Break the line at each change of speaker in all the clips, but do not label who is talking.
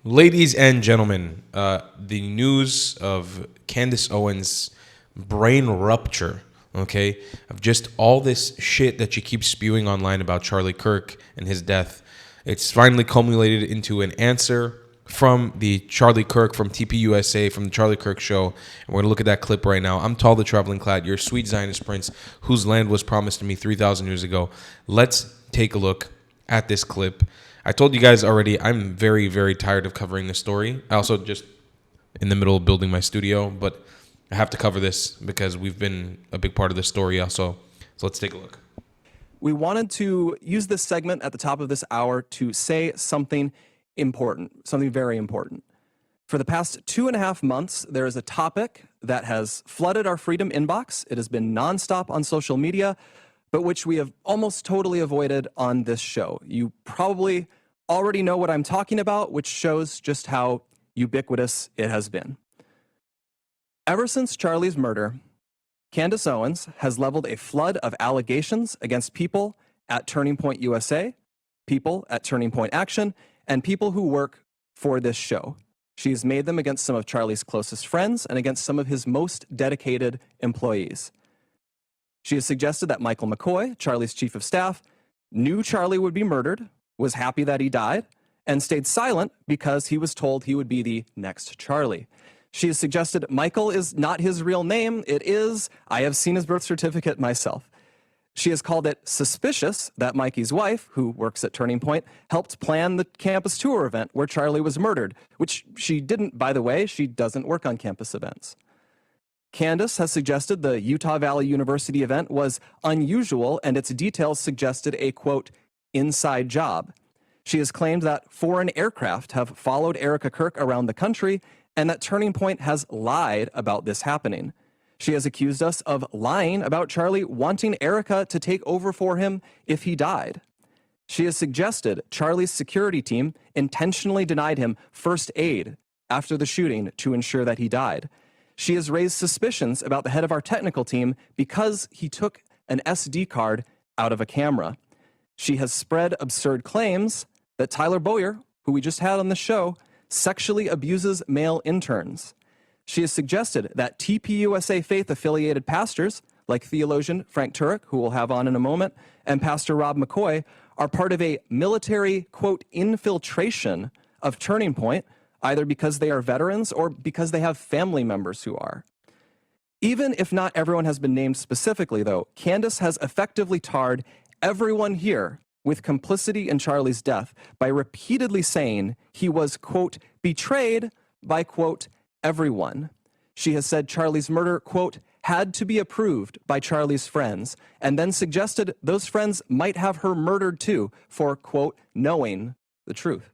Ladies and gentlemen, the news of Candace Owens' brain rupture, okay, of just all this shit that she keeps spewing online about Charlie Kirk and his death, it's finally culminated into an answer from the Charlie Kirk from TPUSA, from the Charlie Kirk show. And we're going to look at that clip right now. I'm Tall the Traveling Clad, your sweet Zionist prince whose land was promised to me 3,000 years ago. Let's take a look at this clip. I told you guys already, I'm very, very tired of covering this story. I also just in the middle of building my studio, but I have to cover this because we've been a big part of this story also. So let's take a look.
We wanted to use this segment at the top of this hour to say something important, something very important. For the past 2.5 months, there is a topic that has flooded our Freedom inbox. It has been nonstop on social media, but which we have almost totally avoided on this show. You probably already know what I'm talking about, which shows just how ubiquitous it has been. Ever since Charlie's murder, Candace Owens has leveled a flood of allegations against people at Turning Point USA, people at Turning Point Action, and people who work for this show. She has made them against some of Charlie's closest friends and against some of his most dedicated employees. She has suggested that Michael McCoy, Charlie's chief of staff, knew Charlie would be murdered, was happy that he died, and stayed silent because he was told he would be the next Charlie. She has suggested Michael is not his real name. It is. I have seen his birth certificate myself. She has called it suspicious that Mikey's wife, who works at Turning Point, helped plan the campus tour event where Charlie was murdered, which she didn't, by the way. She doesn't work on campus events. Candace has suggested the Utah Valley University event was unusual and its details suggested a, quote, inside job. She has claimed that foreign aircraft have followed Erica Kirk around the country and that Turning Point has lied about this happening. She has accused us of lying about Charlie wanting Erica to take over for him if he died. She has suggested Charlie's security team intentionally denied him first aid after the shooting to ensure that he died. She has raised suspicions about the head of our technical team because he took an SD card out of a camera. She has spread absurd claims that Tyler Boyer, who we just had on the show, sexually abuses male interns. She has suggested that TPUSA faith-affiliated pastors, like theologian Frank Turek, who we'll have on in a moment, and Pastor Rob McCoy, are part of a military, quote, infiltration of Turning Point, either because they are veterans or because they have family members who are. Even if not everyone has been named specifically, though, Candace has effectively tarred everyone here with complicity in Charlie's death by repeatedly saying he was, quote, betrayed by, quote, everyone. She has said Charlie's murder, quote, had to be approved by Charlie's friends, and then suggested those friends might have her murdered too for, quote, knowing the truth.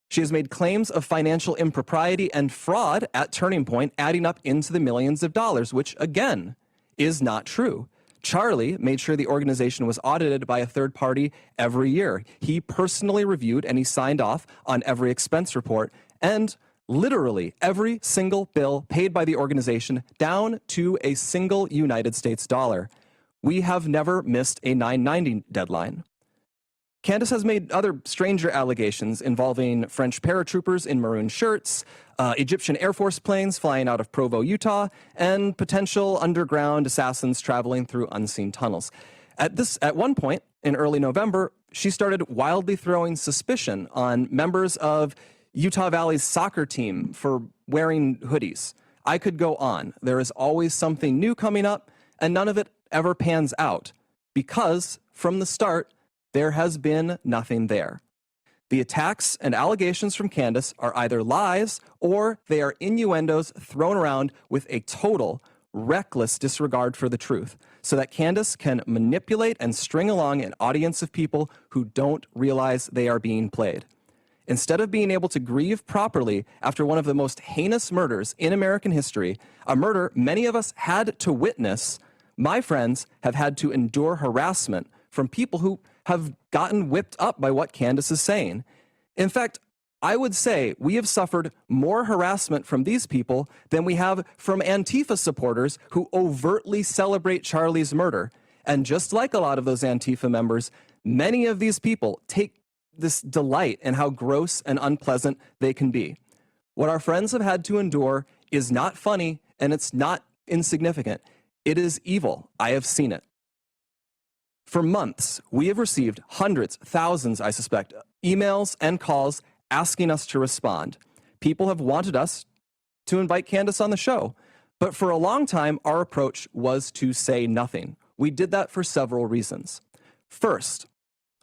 She has made claims of financial impropriety and fraud at Turning Point, adding up into the millions of dollars, which, again, is not true. Charlie made sure the organization was audited by a third party every year. He personally reviewed and he signed off on every expense report, and literally every single bill paid by the organization down to a single United States dollar. We have never missed a 990 deadline. Candace has made other stranger allegations involving French paratroopers in maroon shirts, Egyptian Air Force planes flying out of Provo, Utah, and potential underground assassins traveling through unseen tunnels. At one point in early November, she started wildly throwing suspicion on members of Utah Valley's soccer team for wearing hoodies. I could go on. There is always something new coming up, and none of it ever pans out because, from the start, there has been nothing there. The attacks and allegations from Candace are either lies or they are innuendos thrown around with a total, reckless disregard for the truth, so that Candace can manipulate and string along an audience of people who don't realize they are being played. Instead of being able to grieve properly after one of the most heinous murders in American history, a murder many of us had to witness, my friends have had to endure harassment from people who have gotten whipped up by what Candace is saying. In fact, I would say we have suffered more harassment from these people than we have from Antifa supporters who overtly celebrate Charlie's murder. And just like a lot of those Antifa members, many of these people take this delight in how gross and unpleasant they can be. What our friends have had to endure is not funny, and it's not insignificant. It is evil. I have seen it. For months, we have received hundreds, thousands, I suspect, emails and calls asking us to respond. People have wanted us to invite Candace on the show, but for a long time, our approach was to say nothing. We did that for several reasons. First,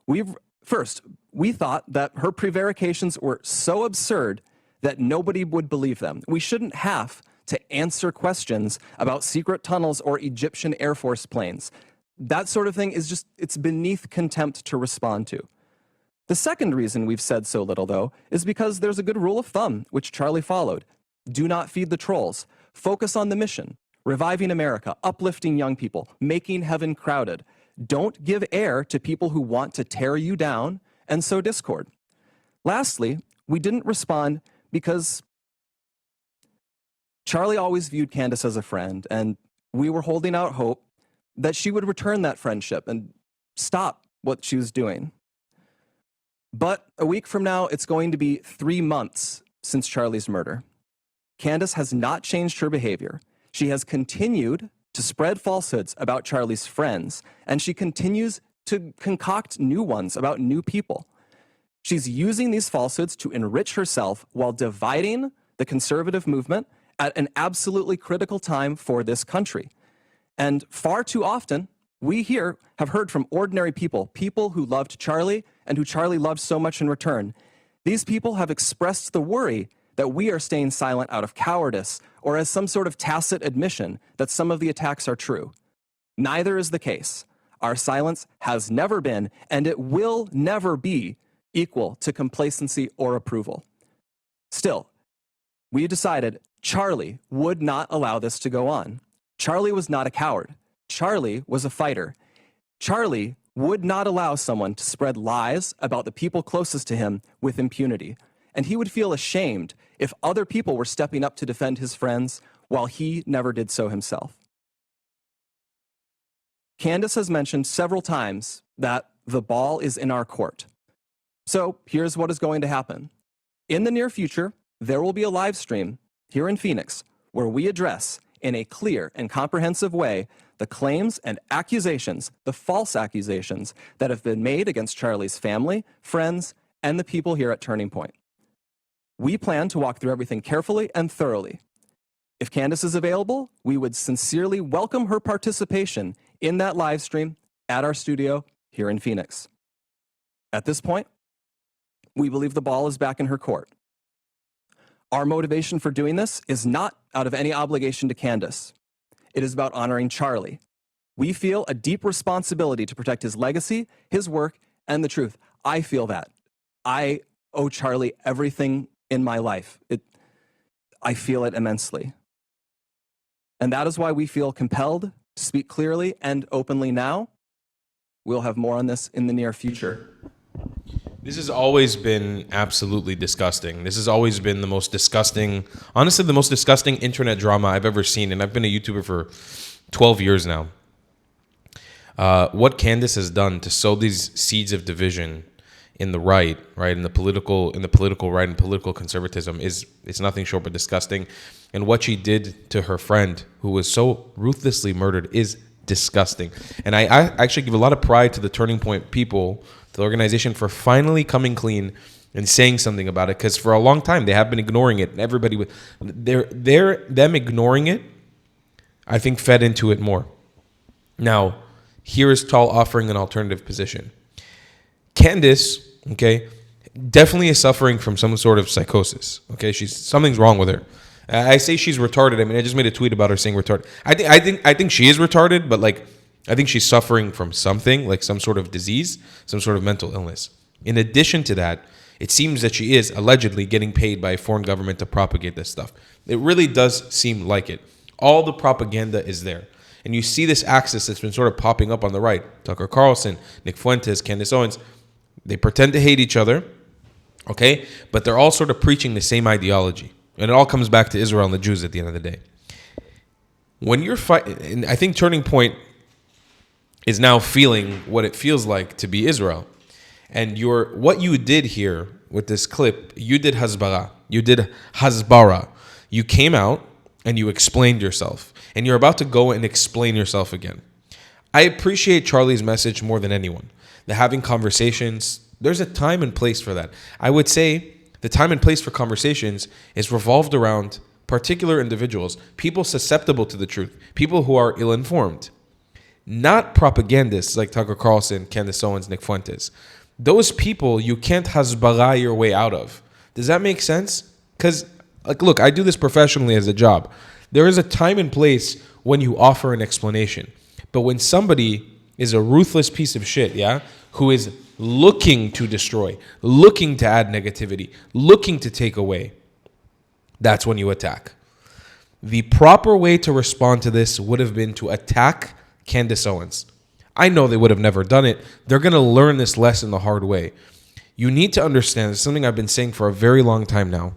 we thought that her prevarications were so absurd that nobody would believe them. We shouldn't have to answer questions about secret tunnels or Egyptian Air Force planes. That sort of thing is just, it's beneath contempt to respond to. The second reason we've said so little, though, is because there's a good rule of thumb, which Charlie followed. Do not feed the trolls. Focus on the mission, reviving America, uplifting young people, making heaven crowded. Don't give air to people who want to tear you down and sow discord. Lastly, we didn't respond because Charlie always viewed Candace as a friend, and we were holding out hope that she would return that friendship and stop what she was doing. But a week from now, it's going to be 3 months since Charlie's murder. Candace has not changed her behavior. She has continued to spread falsehoods about Charlie's friends, and she continues to concoct new ones about new people. She's using these falsehoods to enrich herself while dividing the conservative movement at an absolutely critical time for this country. And far too often, we here have heard from ordinary people, people who loved Charlie and who Charlie loved so much in return. These people have expressed the worry that we are staying silent out of cowardice or as some sort of tacit admission that some of the attacks are true. Neither is the case. Our silence has never been, and it will never be, equal to complacency or approval. Still, we decided Charlie would not allow this to go on. Charlie was not a coward. Charlie was a fighter. Charlie would not allow someone to spread lies about the people closest to him with impunity. And he would feel ashamed if other people were stepping up to defend his friends while he never did so himself. Candace has mentioned several times that the ball is in our court. So here's what is going to happen. In the near future, there will be a live stream here in Phoenix where we address in a clear and comprehensive way the claims and accusations, the false accusations that have been made against Charlie's family, friends, and the people here at Turning Point. We plan to walk through everything carefully and thoroughly. If Candace is available, we would sincerely welcome her participation in that live stream at our studio here in Phoenix. At this point, we believe the ball is back in her court. Our motivation for doing this is not out of any obligation to Candace. It is about honoring Charlie. We feel a deep responsibility to protect his legacy, his work, and the truth. I feel that. I owe Charlie everything in my life. I feel it immensely. And that is why we feel compelled to speak clearly and openly now. We'll have more on this in the near future.
This has always been absolutely disgusting. This has always been the most disgusting, honestly, the most disgusting internet drama I've ever seen. And I've been a YouTuber for 12 years now. What Candace has done to sow these seeds of division in the right, in the political right and political conservatism it's nothing short but disgusting. And what she did to her friend who was so ruthlessly murdered is disgusting. And I actually give a lot of pride to the Turning Point people, to the organization, for finally coming clean and saying something about it, because for a long time they have been ignoring it. And everybody them ignoring it, I think, fed into it more. Now, here is Tall offering an alternative position. Candace, okay, definitely is suffering from some sort of psychosis. Okay, something's wrong with her. I say she's retarded. I mean, I just made a tweet about her saying retarded. I think she is retarded, but I think she's suffering from something, like some sort of disease, some sort of mental illness. In addition to that, it seems that she is allegedly getting paid by a foreign government to propagate this stuff. It really does seem like it. All the propaganda is there. And you see this axis that's been sort of popping up on the right. Tucker Carlson, Nick Fuentes, Candace Owens. They pretend to hate each other, okay? But they're all sort of preaching the same ideology. And it all comes back to Israel and the Jews at the end of the day. When you're fighting, and I think Turning Point is now feeling what it feels like to be Israel. And what you did here with this clip, you did hasbara. You did hasbara. You came out and you explained yourself. And you're about to go and explain yourself again. I appreciate Charlie's message more than anyone. The having conversations, there's a time and place for that. I would say the time and place for conversations is revolved around particular individuals, people susceptible to the truth, people who are ill-informed, not propagandists like Tucker Carlson, Candace Owens, Nick Fuentes. Those people you can't hasbara your way out of. Does that make sense? Because, like, look, I do this professionally as a job. There is a time and place when you offer an explanation. But when somebody is a ruthless piece of shit, yeah, who is looking to destroy, looking to add negativity, looking to take away, that's when you attack. The proper way to respond to this would have been to attack Candace Owens. I know they would have never done it. They're going to learn this lesson the hard way. You need to understand, it's something I've been saying for a very long time now.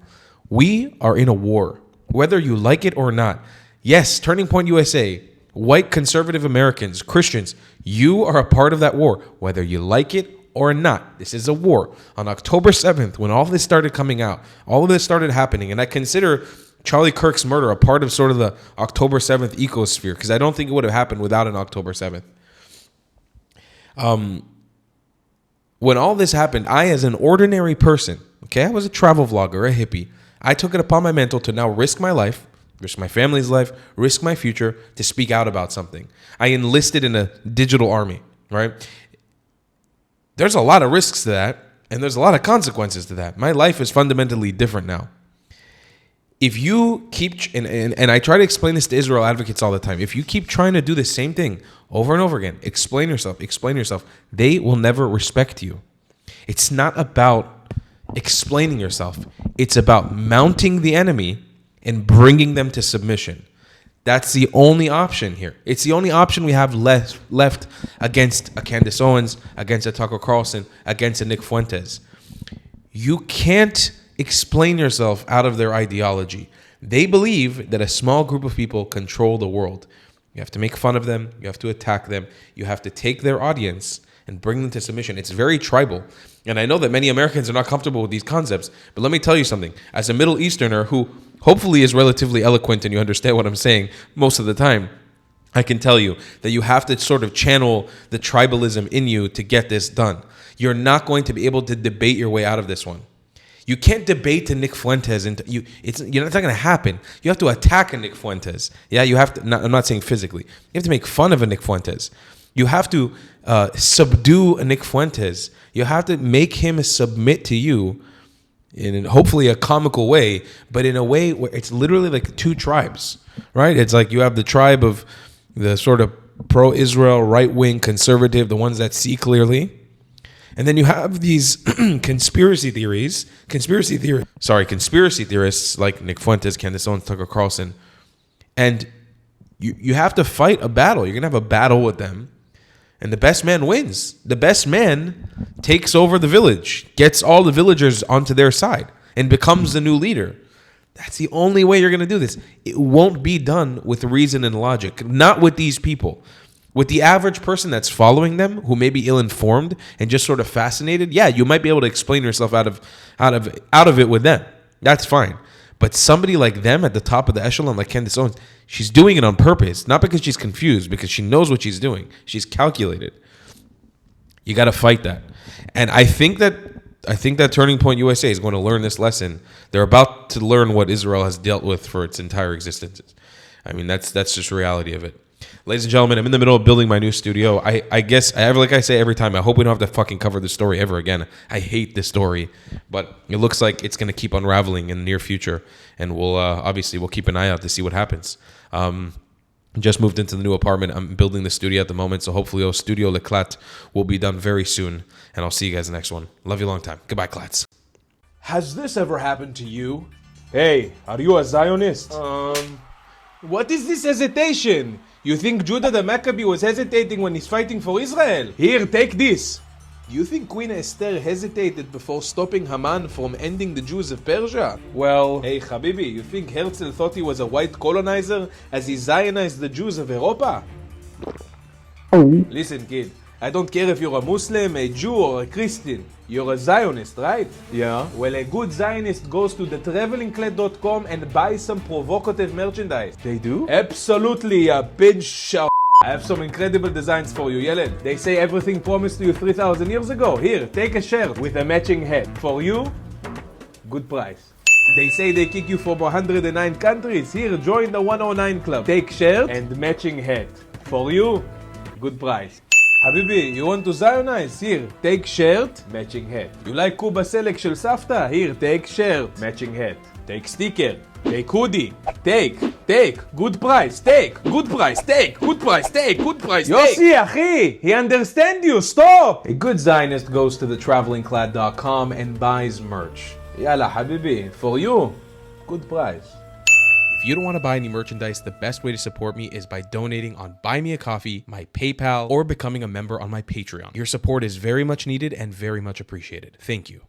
We are in a war, whether you like it or not. Yes, Turning Point USA, white conservative Americans, Christians, you are a part of that war, whether you like it or not. This is a war. On October 7th, when all this started coming out, all of this started happening, and I consider Charlie Kirk's murder a part of sort of the October 7th ecosphere, because I don't think it would have happened without an October 7th. When all this happened, I, as an ordinary person, okay, I was a travel vlogger, a hippie, I took it upon my mantle to now risk my life, risk my family's life, risk my future to speak out about something. I enlisted in a digital army, right? There's a lot of risks to that, and there's a lot of consequences to that. My life is fundamentally different now. If you keep, and I try to explain this to Israel advocates all the time, if you keep trying to do the same thing over and over again, explain yourself, they will never respect you. It's not about explaining yourself. It's about mounting the enemy and bringing them to submission. That's the only option here. It's the only option we have left against a Candace Owens, against a Tucker Carlson, against a Nick Fuentes. You can't explain yourself out of their ideology. They believe that a small group of people control the world. You have to make fun of them. You have to attack them. You have to take their audience and bring them to submission. It's very tribal. And I know that many Americans are not comfortable with these concepts, but let me tell you something. As a Middle Easterner who hopefully is relatively eloquent and you understand what I'm saying most of the time, I can tell you that you have to sort of channel the tribalism in you to get this done. You're not going to be able to debate your way out of this one. You can't debate to Nick Fuentes, and it's not going to happen. You have to attack a Nick Fuentes. Yeah, you have to. I'm not saying physically. You have to make fun of a Nick Fuentes. You have to subdue a Nick Fuentes. You have to make him submit to you in hopefully a comical way, but in a way where it's literally like two tribes, right? It's like you have the tribe of the sort of pro-Israel, right-wing, conservative, the ones that see clearly. And then you have these conspiracy theorists like Nick Fuentes, Candace Owens, Tucker Carlson. And you have to fight a battle. You're going to have a battle with them. And the best man wins. The best man takes over the village, gets all the villagers onto their side, and becomes the new leader. That's the only way you're going to do this. It won't be done with reason and logic. Not with these people. With the average person that's following them, who may be ill-informed and just sort of fascinated, yeah, you might be able to explain yourself out of it with them. That's fine. But somebody like them at the top of the echelon, like Candace Owens, she's doing it on purpose, not because she's confused, because she knows what she's doing. She's calculated. You got to fight that. And I think that Turning Point USA is going to learn this lesson. They're about to learn what Israel has dealt with for its entire existence. I mean, that's just reality of it. Ladies and gentlemen, I'm in the middle of building my new studio. I guess, like I say every time, I hope we don't have to fucking cover this story ever again. I hate this story, but it looks like it's going to keep unraveling in the near future, and we'll keep an eye out to see what happens. Just moved into the new apartment. I'm building the studio at the moment, so hopefully Studio Leclat will be done very soon, and I'll see you guys in the next one. Love you a long time. Goodbye, Clats.
Has this ever happened to you? Hey, are you a Zionist?
What is this hesitation? You think Judah the Maccabee was hesitating when he's fighting for Israel?
Here, take this.
You think Queen Esther hesitated before stopping Haman from ending the Jews of Persia?
Well,
Hey Habibi, you think Herzl thought he was a white colonizer as he Zionized the Jews of Europa? Listen kid,
I don't care if you're a Muslim, a Jew, or a Christian. You're a Zionist, right?
Yeah.
Well, a good Zionist goes to thetravelingclad.com and buys some provocative merchandise.
They do?
Absolutely, a bitch. I have some incredible designs for you, Yeled. They say everything promised to you 3,000 years ago. Here, take a shirt with a matching hat. For you, good price. They say they kick you from 109 countries. Here, join the 109 club. Take shirt and matching hat. For you, good price. Habibi, you want to Zionize? Here, take shirt, matching hat. You like Kuba Selek shel Safta? Here, take shirt, matching hat. Take sticker, take hoodie, take, good price, take, good price, take, good price, take, good price, take. Yossi, achi, he understand you, stop! A good Zionist goes to thetravelingclad.com and buys merch. Yalla, Habibi, for you, good price.
If you don't want to buy any merchandise, the best way to support me is by donating on Buy Me a Coffee, my PayPal, or becoming a member on my Patreon. Your support is very much needed and very much appreciated. Thank you.